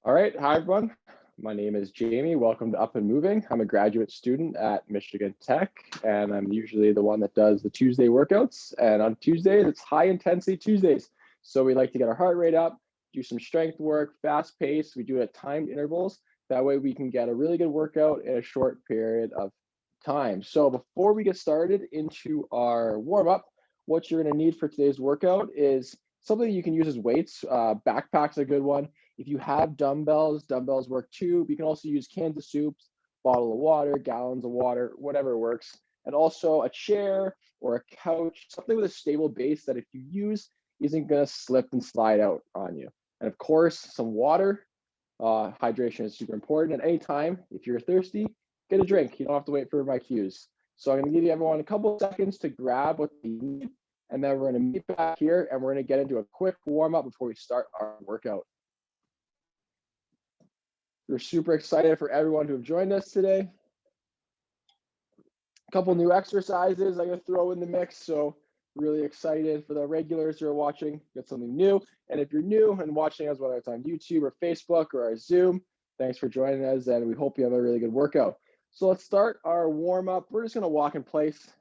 All right, hi everyone. My name is Jamie. Welcome to Up and Moving. I'm a graduate student at Michigan Tech, and I'm usually the one that does the Tuesday workouts. And on Tuesdays, it's high intensity Tuesdays. So we like to get our heart rate up, do some strength work, fast pace. We do it at timed intervals. That way we can get a really good workout in a short period of time. So before we get started into our warm up, what you're going to need for today's workout is something you can use as weights. Backpack's a good one. If you have dumbbells, dumbbells work too. You can also use cans of soups, bottle of water, gallons of water, whatever works. And also a chair or a couch, something with a stable base that if you use isn't going to slip and slide out on you. And of course, some water. Hydration is super important. At any time, if you're thirsty, get a drink. You don't have to wait for my cues. So I'm going to give you everyone a couple of seconds to grab what you need, and then we're going to meet back here and we're going to get into a quick warm up before we start our workout. We're super excited for everyone who have joined us today. A couple new exercises I'm going to throw in the mix. So really excited for the regulars who are watching, get something new. And if you're new and watching us, whether it's on YouTube or Facebook or our Zoom, thanks for joining us. And we hope you have a really good workout. So let's start our warm up. We're just going to walk in place.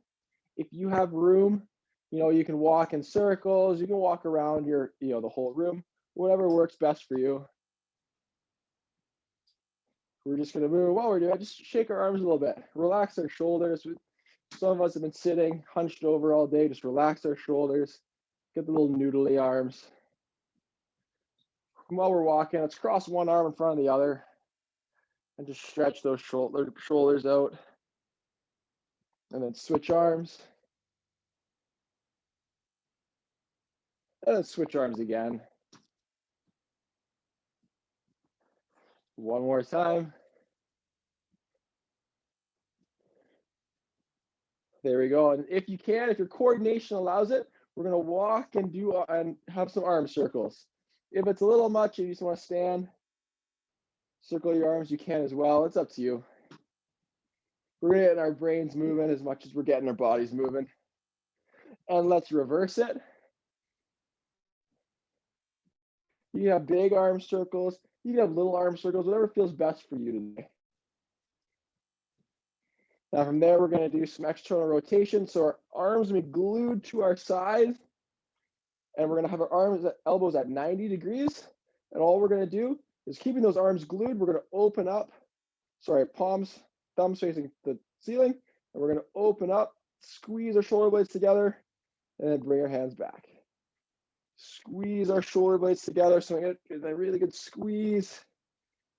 If you have room, you can walk in circles. You can walk around the whole room, whatever works best for you. We're just going to move while we're doing it. Just shake our arms a little bit. Relax our shoulders. Some of us have been sitting, hunched over all day. Just relax our shoulders. Get the little noodly arms. While we're walking, let's cross one arm in front of the other and just stretch those shoulders out. And then switch arms. And then switch arms again. One more time. There we go. And if your coordination allows it, we're going to walk and have some arm circles. If it's a little much, if you just want to stand, circle your arms, you can as well. It's up to you. We're getting our brains moving as much as we're getting our bodies moving. And let's reverse it. You can have big arm circles. You can have little arm circles, whatever feels best for you today. Now from there, we're going to do some external rotation. So our arms will be glued to our sides. And we're going to have our elbows at 90 degrees. And all we're going to do is keeping those arms glued. We're going to open up, thumbs facing the ceiling. And we're going to open up, squeeze our shoulder blades together, and then bring our hands back. Squeeze our shoulder blades together. So we get a really good squeeze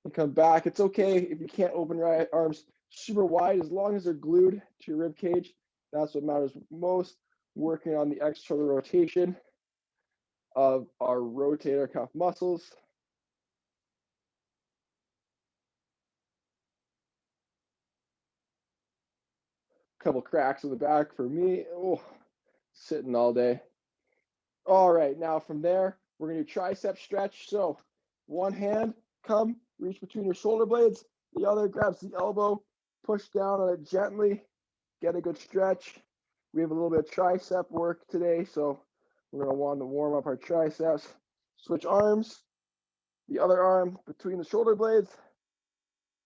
and come back. It's okay if you can't open your arms super wide, as long as they're glued to your rib cage. That's what matters most. Working on the external rotation of our rotator cuff muscles. Couple cracks in the back for me. Oh, sitting all day. All right, now from there, we're gonna do tricep stretch. So one hand, reach between your shoulder blades. The other grabs the elbow, push down on it gently, get a good stretch. We have a little bit of tricep work today, so we're gonna want to warm up our triceps. Switch arms, the other arm between the shoulder blades.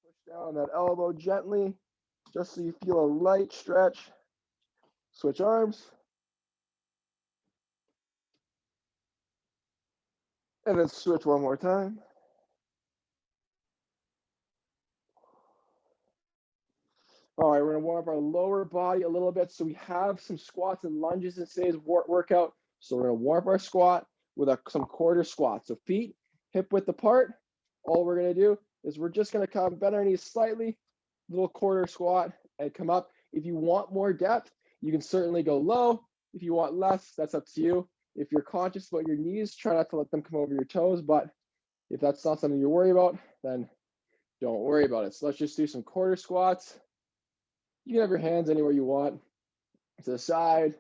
Push down on that elbow gently, just so you feel a light stretch. Switch arms. And then switch one more time. All right, we're gonna warm up our lower body a little bit. So we have some squats and lunges in today's workout. So we're gonna warm up our squat with some quarter squats. So feet hip width apart. All we're gonna do is we're just gonna come bend our knees slightly, little quarter squat, and come up. If you want more depth, you can certainly go low. If you want less, that's up to you. If you're conscious about your knees, try not to let them come over your toes. But if that's not something you're worried about, then don't worry about it. So let's just do some quarter squats. You can have your hands anywhere you want, to the side,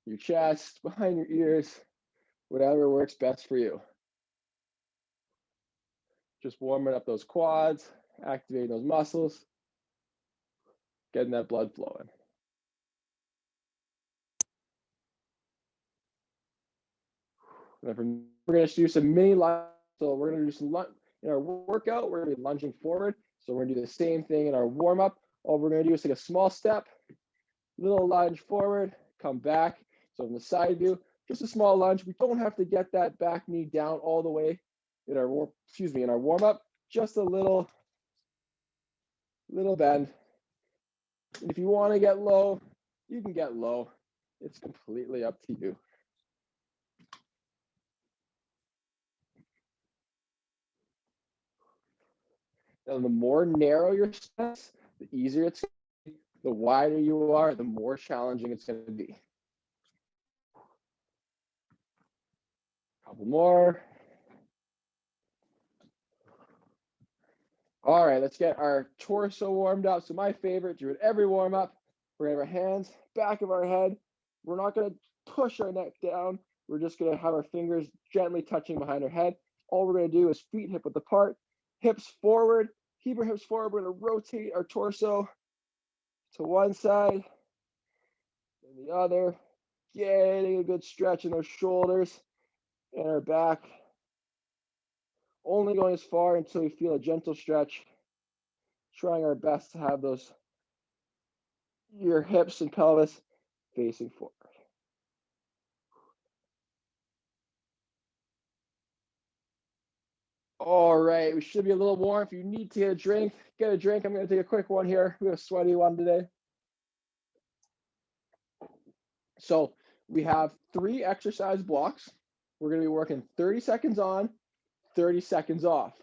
your chest, behind your ears, whatever works best for you. Just warming up those quads, activating those muscles, getting that blood flowing. We're going to do some mini lunges. So we're going to do some in our workout, we're gonna be lunging forward. So we're gonna do the same thing in our warm-up. All we're gonna do is take a small step, little lunge forward, come back. So from the side view, just a small lunge. We don't have to get that back knee down all the way in our warm-up. Just a little bend. And if you want to get low, you can get low. It's completely up to you. Now, the more narrow your stance, the easier it's going to be. The wider you are, the more challenging it's going to be. Couple more. All right, let's get our torso warmed up. So my favorite, do it every warm up. We're gonna have our hands back of our head. We're not gonna push our neck down. We're just gonna have our fingers gently touching behind our head. All we're gonna do is feet hip width apart, hips forward, keep our hips forward. We're gonna rotate our torso to one side and the other, getting a good stretch in those shoulders and our back. Only going as far until we feel a gentle stretch. Trying our best to have your hips and pelvis facing forward. All right, we should be a little warm. If you need to get a drink, get a drink. I'm going to take a quick one here. We have a sweaty one today. So we have 3 exercise blocks. We're going to be working 30 seconds on, 30 seconds off.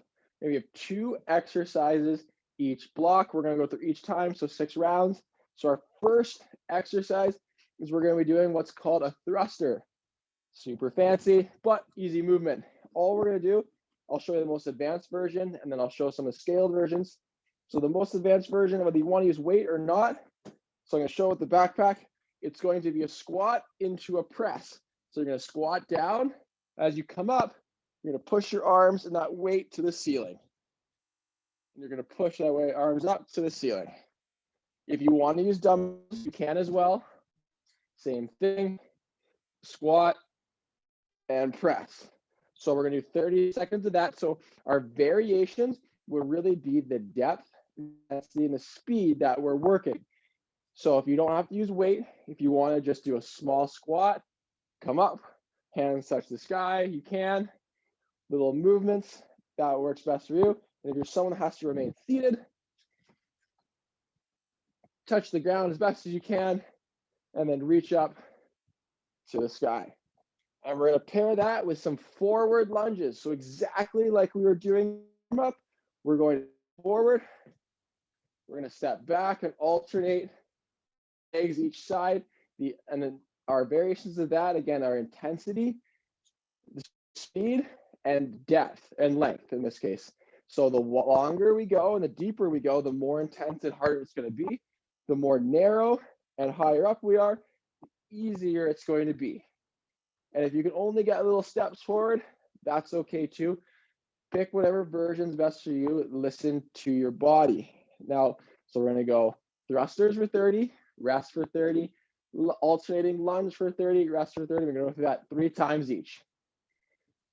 And we have 2 exercises each block. We're going to go through each time, so 6 rounds. So our first exercise is we're going to be doing what's called a thruster. Super fancy, but easy movement. All we're going to do, I'll show you the most advanced version, and then I'll show some of the scaled versions. So the most advanced version, whether you want to use weight or not, so I'm going to show with the backpack, it's going to be a squat into a press. So you're going to squat down. As you come up, you're going to push your arms and that weight to the ceiling. And you're going to push that way, arms up to the ceiling. If you want to use dumbbells, you can as well. Same thing, squat and press. So we're gonna do 30 seconds of that. So our variations will really be the depth, intensity, and the speed that we're working. So if you don't have to use weight, if you wanna just do a small squat, come up, hands touch the sky, you can. Little movements, that works best for you. And if you're someone that has to remain seated, touch the ground as best as you can, and then reach up to the sky. And we're going to pair that with some forward lunges. So exactly like we were doing up, we're going forward. We're going to step back and alternate legs each side. And then our variations of that, again, are intensity, speed, and depth and length in this case. So the longer we go and the deeper we go, the more intense and harder it's going to be. The more narrow and higher up we are, the easier it's going to be. And if you can only get little steps forward, that's okay too. Pick whatever version's best for you. Listen to your body. Now, so we're gonna go thrusters for 30, rest for 30, alternating lunge for 30, rest for 30. We're gonna go through that 3 times each.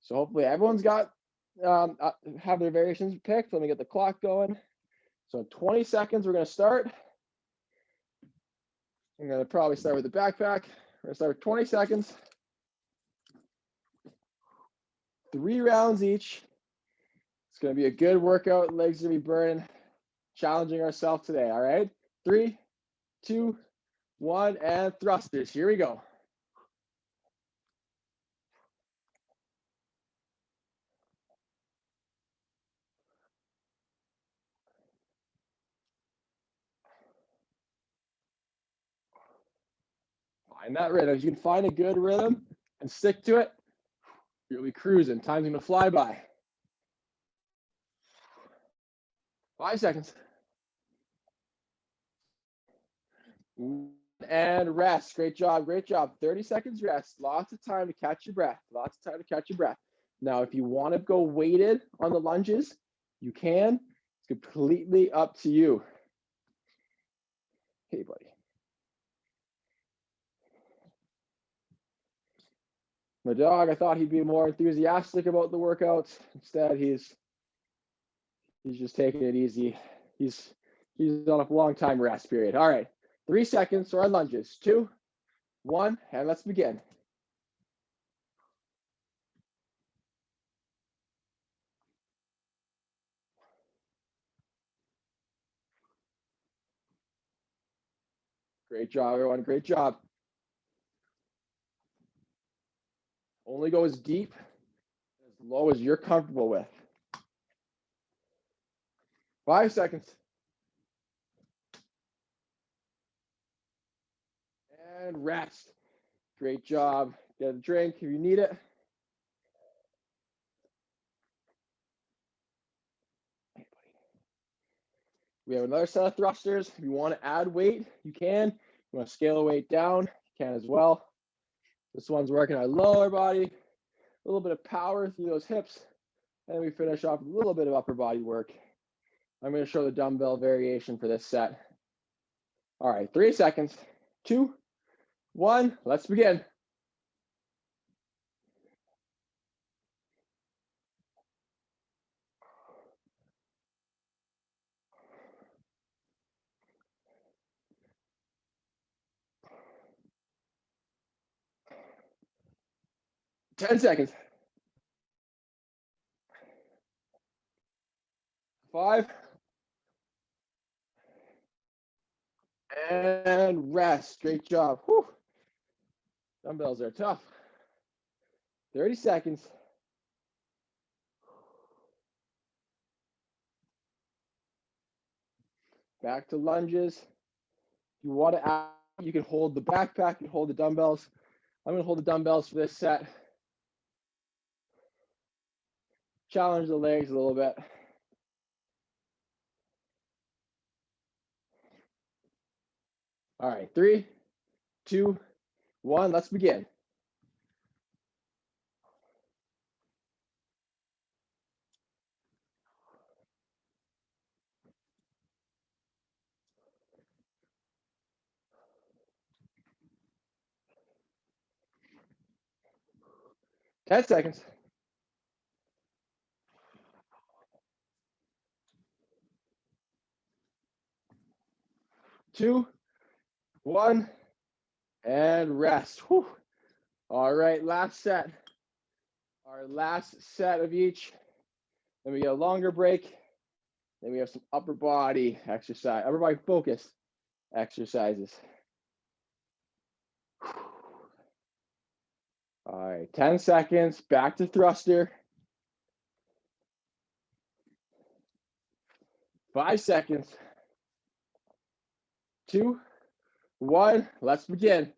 So hopefully everyone's got, have their variations picked. Let me get the clock going. So in 20 seconds, we're gonna start. I'm gonna probably start with the backpack. We're gonna start with 20 seconds. 3 rounds each. It's going to be a good workout. Legs are going to be burning. Challenging ourselves today. All right. 3, 2, 1, and thrusters. Here we go. Find that rhythm. If you can find a good rhythm and stick to it, you'll be cruising. Time's going to fly by. 5 seconds. And rest. Great job. Great job. 30 seconds rest. Lots of time to catch your breath. Lots of time to catch your breath. Now, if you want to go weighted on the lunges, you can. It's completely up to you. Hey, buddy. My dog, I thought he'd be more enthusiastic about the workouts. Instead, he's He's just taking it easy. He's on a long time rest period. All right, 3 seconds for our lunges. 2, 1, and let's begin. Great job, everyone. Great job. Only go as deep, as low as you're comfortable with. 5 seconds. And rest. Great job. Get a drink if you need it. We have another set of thrusters. If you want to add weight, you can. If you want to scale the weight down, you can as well. This one's working our lower body, a little bit of power through those hips, and we finish off with a little bit of upper body work. I'm going to show the dumbbell variation for this set. All right, 3 seconds. 2, 1, let's begin. Ten seconds. 5. And rest. Great job. Whew. Dumbbells are tough. 30 seconds. Back to lunges. If you want to add, you can hold the backpack, you can hold the dumbbells. I'm going to hold the dumbbells for this set. Challenge the legs a little bit. All right, 3, 2, 1, let's begin. Ten seconds. 2, 1, and rest. Whew. All right, last set. Our last set of each. Then we get a longer break. Then we have some upper body exercise, upper body focus exercises. All right, 10 seconds, back to thruster. 5 seconds. 2, 1, let's begin.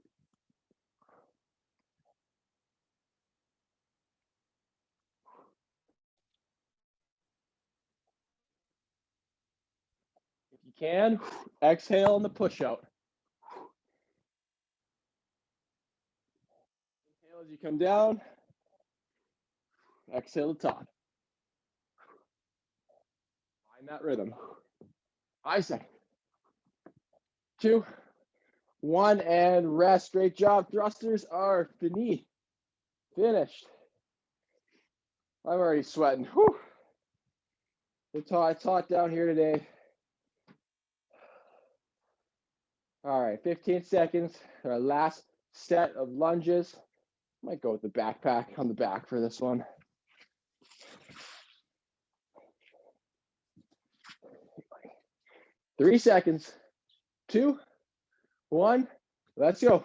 If you can, exhale in the push out. Inhale as you come down. Exhale to top. Find that rhythm. 5 seconds. 2, 1, and rest. Great job. Thrusters are finished. I'm already sweating. Whew. It's hot down here today. All right, 15 seconds. Our last set of lunges. Might go with the backpack on the back for this one. Three seconds. 2, 1, let's go.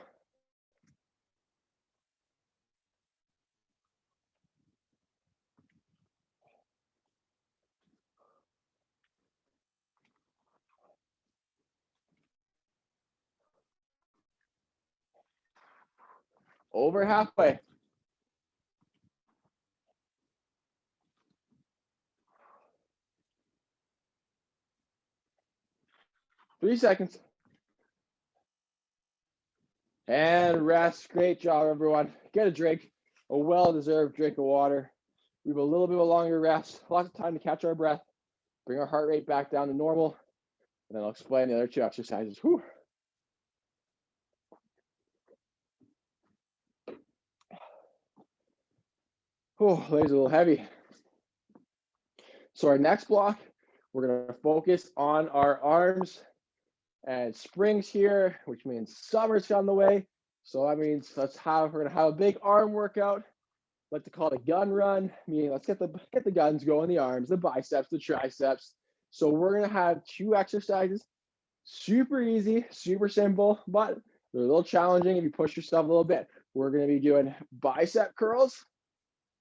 Over halfway. Three seconds. And rest. Great job, everyone. Get a drink, a well-deserved drink of water. We have a little bit of a longer rest, lots of time to catch our breath, bring our heart rate back down to normal, and then I'll explain the other two exercises. Whew. Oh, legs a little heavy. So our next block We're gonna focus on our arms and springs here, which means summer's on the way. So that means we're gonna have a big arm workout. I like to call it a gun run, meaning let's get the guns going, the arms, the biceps, the triceps. So we're gonna have 2 exercises, super easy, super simple, but they're a little challenging if you push yourself a little bit. We're gonna be doing bicep curls,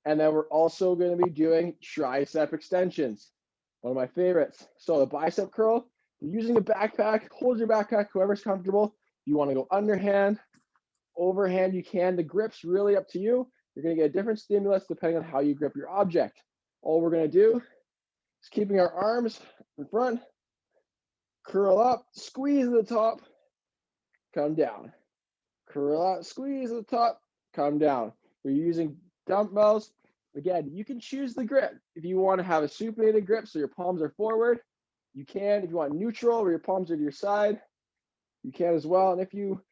and then we're also gonna be doing tricep extensions, one of my favorites. So the bicep curl, you're using a backpack, hold your backpack, whoever's comfortable. You wanna go underhand, overhand, you can. The grip's really up to you. You're gonna get a different stimulus depending on how you grip your object. All we're gonna do is keeping our arms in front, curl up, squeeze at the top, come down. Curl out, squeeze at the top, come down. We're using dumbbells. Again, you can choose the grip. If you want to have a supinated grip so your palms are forward, you can. If you want neutral where your palms are to your side, you can as well. And if you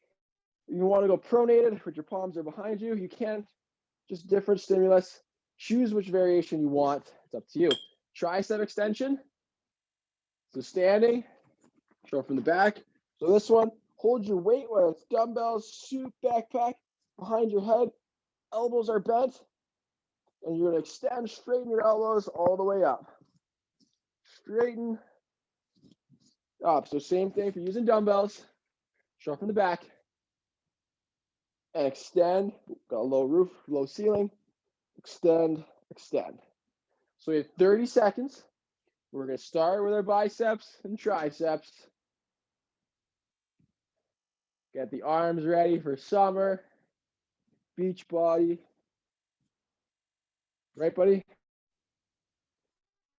want to go pronated, with your palms are behind you, you can. Just different stimulus. Choose which variation you want. It's up to you. Tricep extension. So standing, show from the back. So this one, hold your weight, whether it's dumbbells, suit, backpack, behind your head. Elbows are bent. And you're going to extend, straighten your elbows all the way up. Straighten up. So same thing for using dumbbells. Show from the back. And extend. Got a low roof, low ceiling. Extend, extend. So we have 30 seconds. We're going to start with our biceps and triceps. Get the arms ready for summer. Beach body. Right, buddy?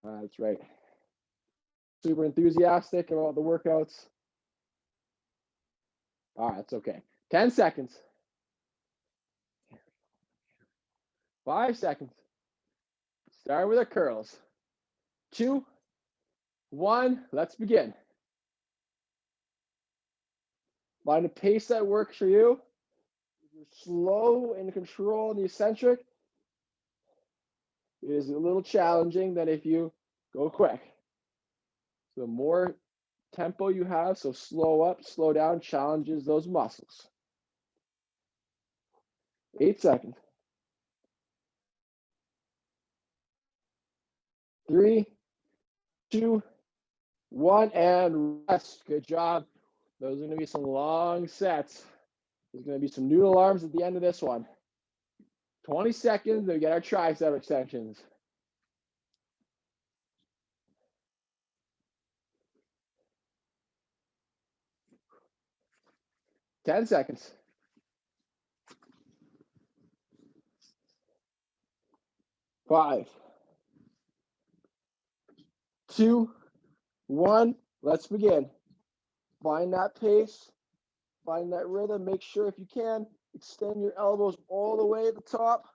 That's right. Super enthusiastic about the workouts. All right, that's okay. 10 seconds. 5 seconds. Start with our curls. 2, 1, let's begin. Find a pace that works for you. If you're slow and control in the eccentric, it is a little challenging than if you go quick. So the more tempo you have, so slow up, slow down, challenges those muscles. 8 seconds. 3, 2, 1, and rest. Good job. Those are going to be some long sets. There's going to be some noodle arms at the end of this one. 20 seconds, then we get our tricep extensions. Ten seconds. 5, 2, 1, let's begin. Find that pace, find that rhythm. Make sure if you can, extend your elbows all the way at the top.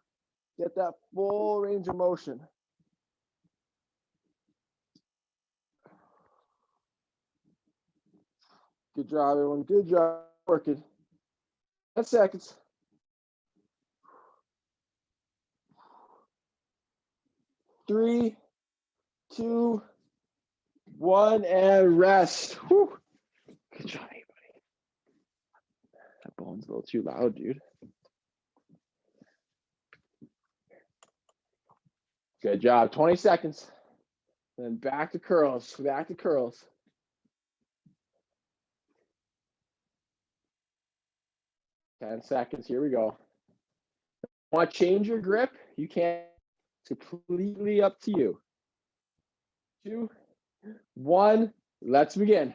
Get that full range of motion. Good job, everyone. Good job working. 10 seconds. 3, 2, 1, and rest. Whew. Good job, buddy. That bone's a little too loud, dude. Good job. 20 seconds. Then back to curls. Back to curls. 10 seconds. Here we go. Want to change your grip? You can. It's completely up to you. 2, 1. Let's begin.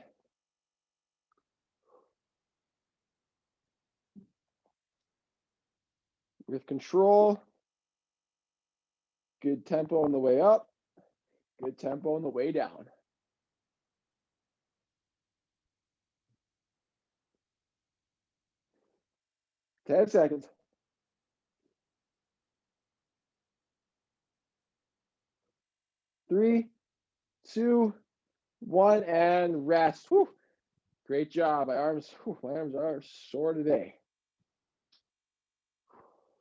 With control. Good tempo on the way up. Good tempo on the way down. Ten seconds. 3, 2, 1, and rest. Whew. Great job. My arms are sore today.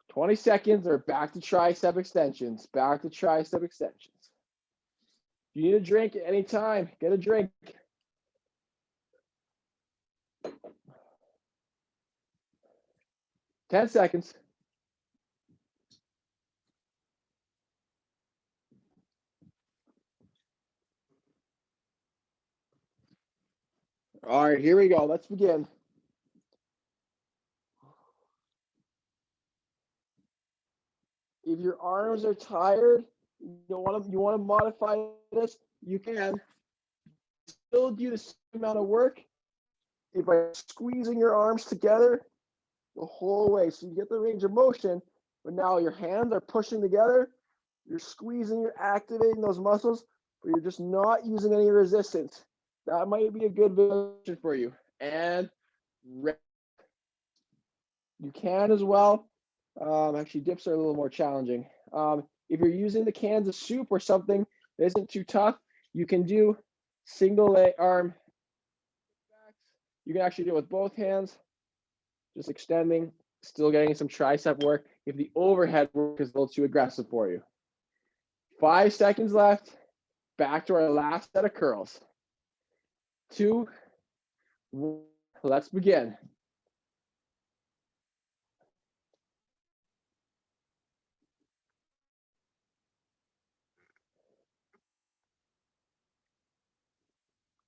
20 seconds or back to tricep extensions. Back to tricep extensions. you need a drink at any time, get a drink. Ten seconds. All right, here we go. Let's begin. If your arms are tired, you want to modify this, you can still do the same amount of work by squeezing your arms together the whole way. So you get the range of motion, but now your hands are pushing together, you're squeezing, you're activating those muscles, but you're just not using any resistance. That might be a good variation for you. And you can as well. Actually, dips are a little more challenging. If you're using the cans of soup or something that isn't too tough, you can do single leg arm. You can actually do it with both hands, just extending, still getting some tricep work if the overhead work is a little too aggressive for you. 5 seconds left. Back to our last set of curls. 2, 1, let's begin.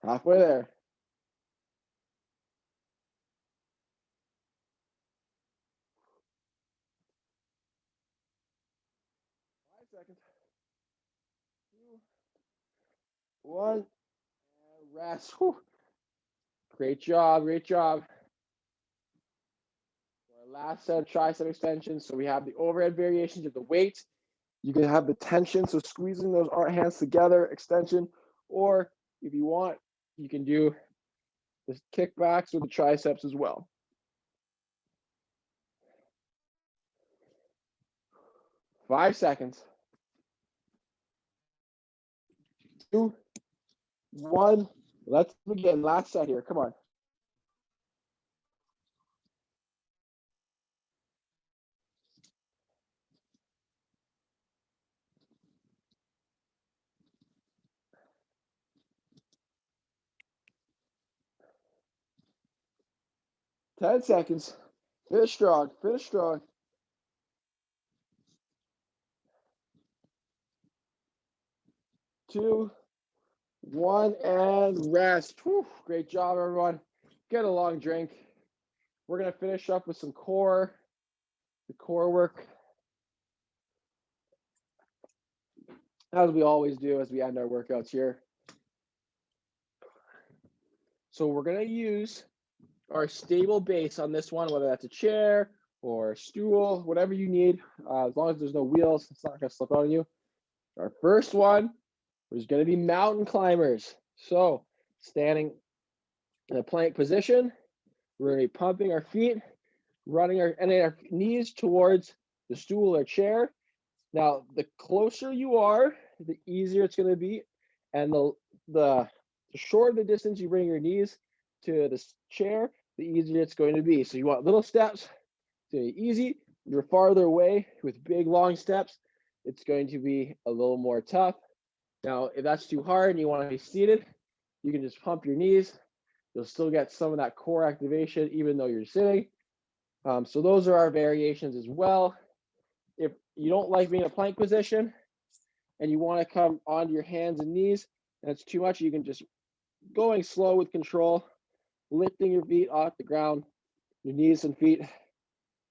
Halfway there. 5 seconds. 2, 1, and rest. Whew. Great job, great job. Our last set of tricep extensions. So we have the overhead variations of the weight. You can have the tension, so squeezing those hands together, extension, or if you want, you can do the kickbacks or the triceps as well. 5 seconds. 2, 1, let's begin. Last set here, come on. Ten seconds. Finish strong, finish strong. 2, 1, and rest. Whew, great job, everyone. Get a long drink. We're gonna finish up with some core, the core work, as we always do as we end our workouts here. So we're gonna use our stable base on this one, whether that's a chair or a stool, whatever you need, as long as there's no wheels, it's not gonna slip on you. Our first one is gonna be mountain climbers. So standing in a plank position, we're gonna be pumping our feet, running our knees towards the stool or chair. Now, the closer you are, the easier it's gonna be, and the shorter the distance you bring your knees to the chair, the easier it's going to be. So you want little steps, it's gonna be easy. You're farther away with big long steps, it's going to be a little more tough. Now, if that's too hard and you want to be seated, you can just pump your knees. You'll still get some of that core activation even though you're sitting. So those are our variations as well. If you don't like being in a plank position and you want to come onto your hands and knees and it's too much, you can just going slow with control, lifting your feet off the ground, your knees and feet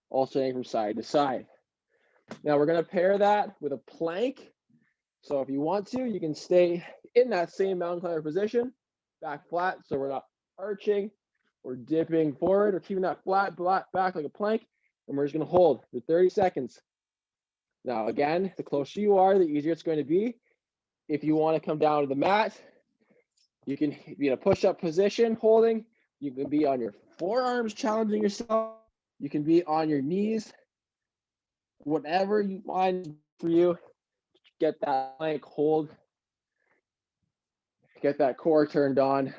alternating from side to side. Now we're going to pair that with a plank. So if you want to, you can stay in that same mountain climber position, back flat, so we're not arching or dipping forward or keeping that flat back like a plank. And we're just going to hold for 30 seconds. Now, again, the closer you are, the easier it's going to be. If you want to come down to the mat, you can be in a push-up position holding. You can be on your forearms challenging yourself. You can be on your knees. Whatever you find for you, get that plank hold. Get that core turned on.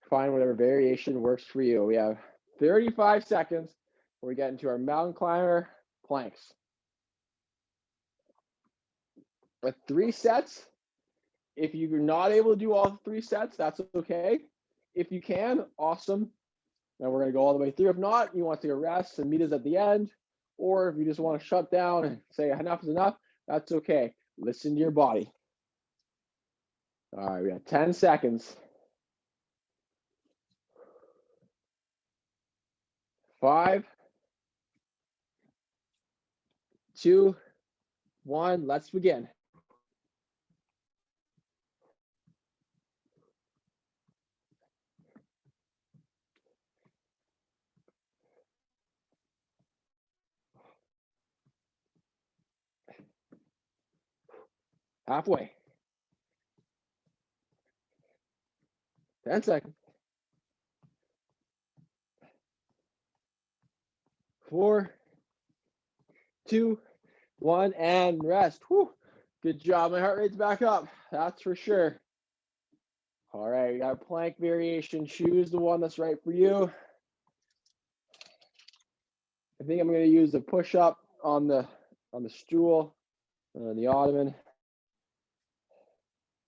Find whatever variation works for you. We have 35 seconds before we get into our mountain climber planks. With 3 sets, If you're not able to do all 3 sets, that's okay. If you can, awesome. Now we're gonna go all the way through. If not, you want to take a rest and meet us at the end. Or if you just want to shut down and say enough is enough, that's okay. Listen to your body. All right, we got 10 seconds. 5, 2, 1, let's begin. Halfway. 10 seconds. 4, 2, 1, and rest. Whew. Good job. My heart rate's back up. That's for sure. All right, we got plank variation. Choose the one that's right for you. I think I'm going to use the push-up on the stool, the ottoman.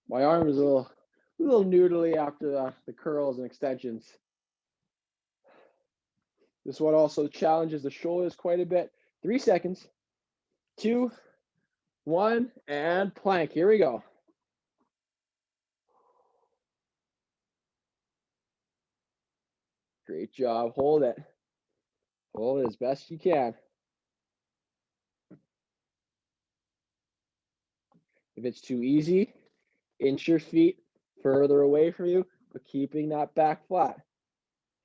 My arm is a little noodly after the curls and extensions. This one also challenges the shoulders quite a bit. 3 seconds. 2, 1, and plank. Here we go. Great job. Hold it. Hold it as best you can. If it's too easy, inch your feet further away from you, but keeping that back flat.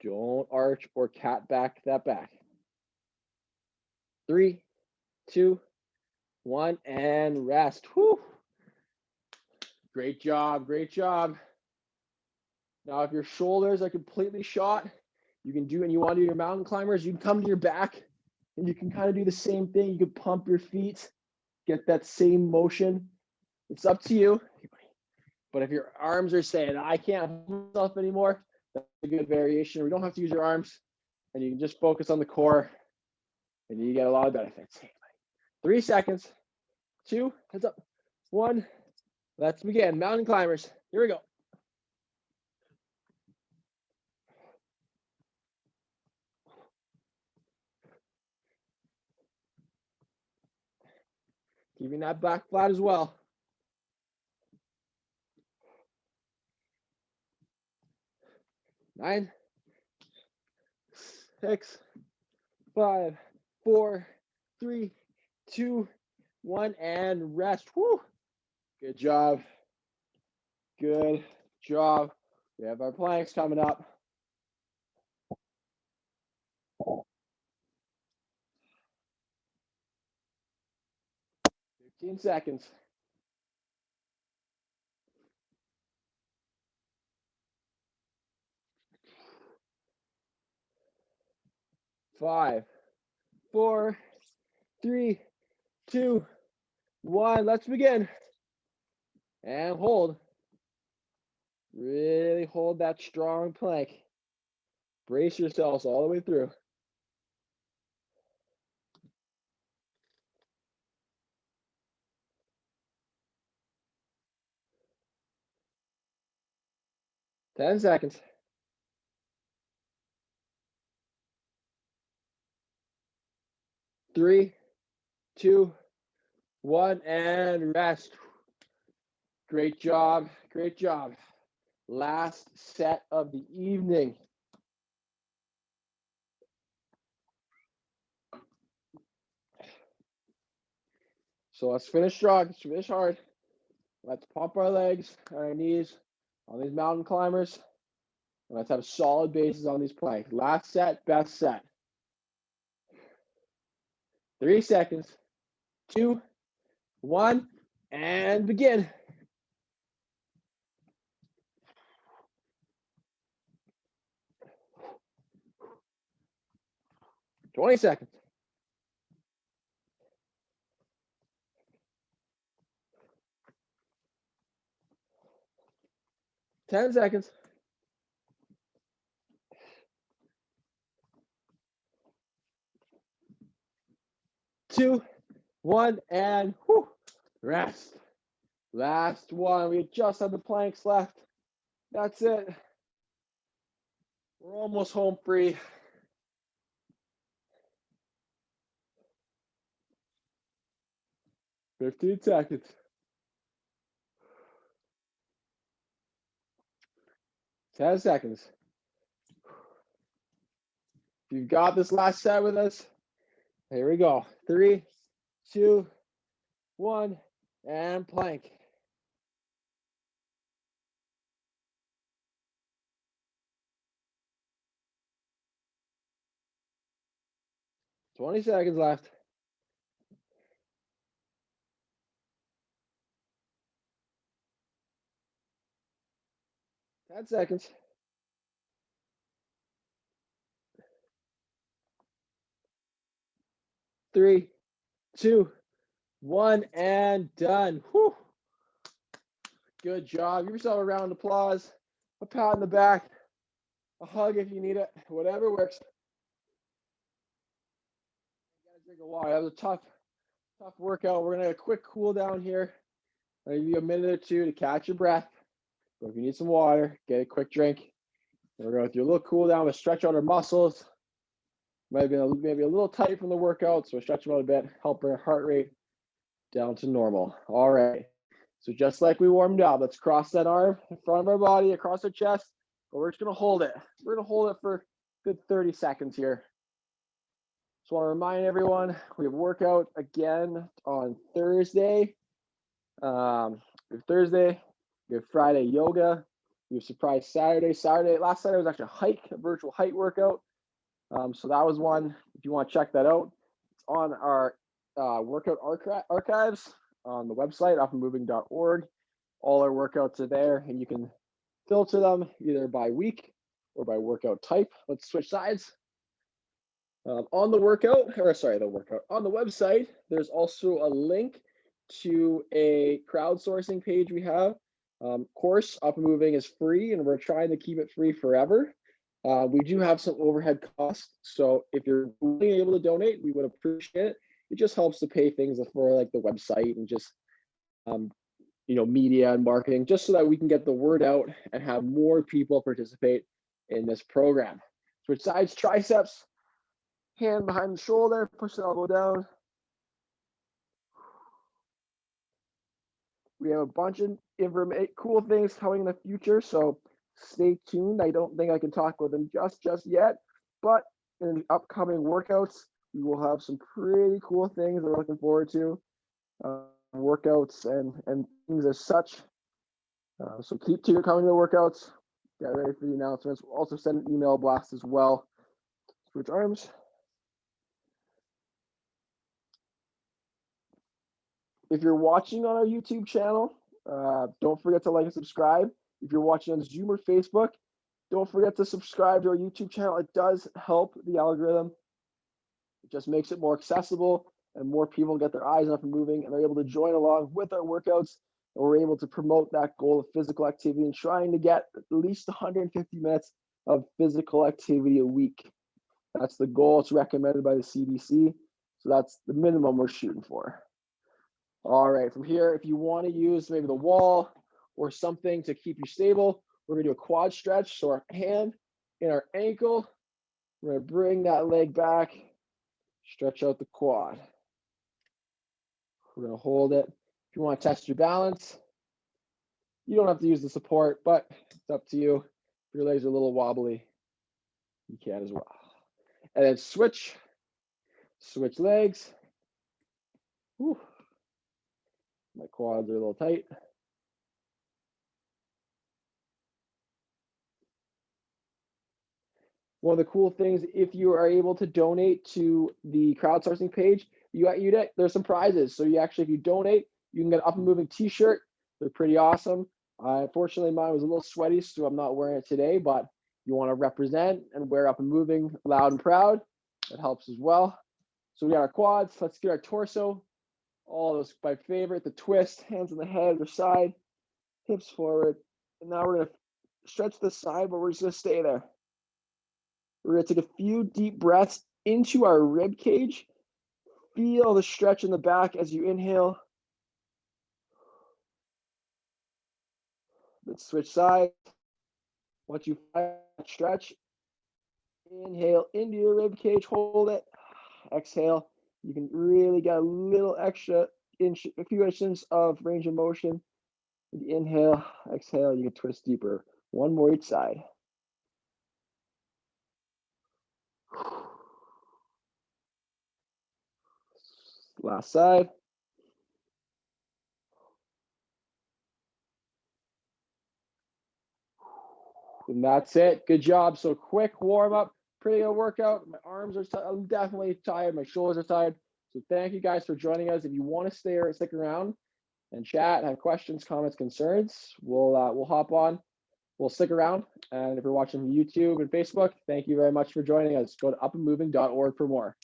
Don't arch or cat back that back. 3, 2, 1, and rest. Whew. Great job. Great job. Now, if your shoulders are completely shot, you can do, and you want to do your mountain climbers, you can come to your back and you can kind of do the same thing. You can pump your feet, get that same motion. It's up to you. But if your arms are saying, I can't hold myself anymore, that's a good variation. We don't have to use your arms, and you can just focus on the core, and you get a lot of benefits. 3 seconds. 2, heads up. 1, let's begin. Mountain climbers. Here we go. Keeping that back flat as well. 9, 6, 5, 4, 3, 2, 1, and rest. Woo! Good job. Good job. We have our planks coming up. 15 seconds. 5, 4, 3, 2, 1. Let's begin. And hold. Really hold that strong plank. Brace yourselves all the way through. Ten seconds. 3, 2, 1, and rest. Great job. Great job. Last set of the evening. So let's finish strong. Let's finish hard. Let's pump our legs, our knees on these mountain climbers. And let's have solid bases on these planks. Last set, best set. 3 seconds. 2, 1, and begin. Twenty seconds. 10 seconds. 2, 1, and rest. Last one. We just have the planks left. That's it. We're almost home free. 15 seconds. 10 seconds. If you've got this last set with us, here we go. 3, 2, 1, and plank. Twenty seconds left. 10 seconds. 3, 2, 1, and done. Whew. Good job. Give yourself a round of applause, a pat on the back, a hug if you need it, whatever works. You gotta drink a water. That was a tough workout. We're gonna get a quick cool down here. I'll give you a minute or two to catch your breath. But if you need some water, get a quick drink. We're going to do a little cool down. We'll stretch out our muscles. Maybe a little tight from the workout, so we'll stretch them out a bit, help bring our heart rate down to normal. All right. So just like we warmed up, let's cross that arm in front of our body, across our chest, but we're just going to hold it. We're going to hold it for a good 30 seconds here. Just want to remind everyone, we have workout again on Thursday. We have Thursday, we have Friday yoga, we have surprise Saturday. Last Saturday was actually a hike, a virtual HIIT workout. So that was one. If you want to check that out, it's on our workout archives on the website, upandmoving.org. All our workouts are there, and you can filter them either by week or by workout type. Let's switch sides. On the website, there's also a link to a crowdsourcing page we have. Course, Up and Moving is free, and we're trying to keep it free forever. We do have some overhead costs, so if you're really able to donate, we would appreciate it. It just helps to pay things for like the website and just media and marketing, just so that we can get the word out and have more people participate in this program. Switch sides, triceps, hand behind the shoulder, push the elbow down. We have a bunch of cool things coming in the future, so stay tuned. I don't think I can talk about them just yet, but in the upcoming workouts, we will have some pretty cool things we're looking forward to, workouts and things as such. So keep coming to the workouts. Get ready for the announcements. We'll also send an email blast as well. Switch arms. If you're watching on our YouTube channel, don't forget to like and subscribe. If you're watching on Zoom or Facebook, don't forget to subscribe to our YouTube channel. It does help the algorithm. It just makes it more accessible, and more people get their eyes up and moving, and they're able to join along with our workouts. And we're able to promote that goal of physical activity and trying to get at least 150 minutes of physical activity a week. That's the goal. It's recommended by the CDC. So that's the minimum we're shooting for. All right, from here, if you want to use maybe the wall or something to keep you stable, we're going to do a quad stretch. So our hand in our ankle, we're going to bring that leg back, stretch out the quad. We're going to hold it. If you want to test your balance, you don't have to use the support, but it's up to you. If your legs are a little wobbly, you can as well. And then switch legs. Whew. My quads are a little tight. One of the cool things, if you are able to donate to the crowdsourcing page, there's some prizes. So if you donate, you can get an Up and Moving t-shirt. They're pretty awesome. Unfortunately, mine was a little sweaty, so I'm not wearing it today, but you want to represent and wear Up and Moving loud and proud. That helps as well. So we got our quads. Let's get our torso. All those, my favorite, the twist, hands on the head or side, hips forward. And now we're going to stretch the side, but we're just going to stay there. We're going to take a few deep breaths into our rib cage. Feel the stretch in the back as you inhale. Let's switch sides. Once you find that stretch, inhale into your rib cage, hold it. Exhale. You can really get a little extra inch, a few inches of range of motion. Inhale, exhale, you can twist deeper. One more each side. Last side. And that's it. Good job. So quick warm up, pretty good workout. My arms are, I'm definitely tired. My shoulders are tired. So thank you guys for joining us. If you want to stay or stick around and chat, have questions, comments, concerns, we'll hop on. We'll stick around. And if you're watching YouTube and Facebook, thank you very much for joining us. Go to upandmoving.org for more.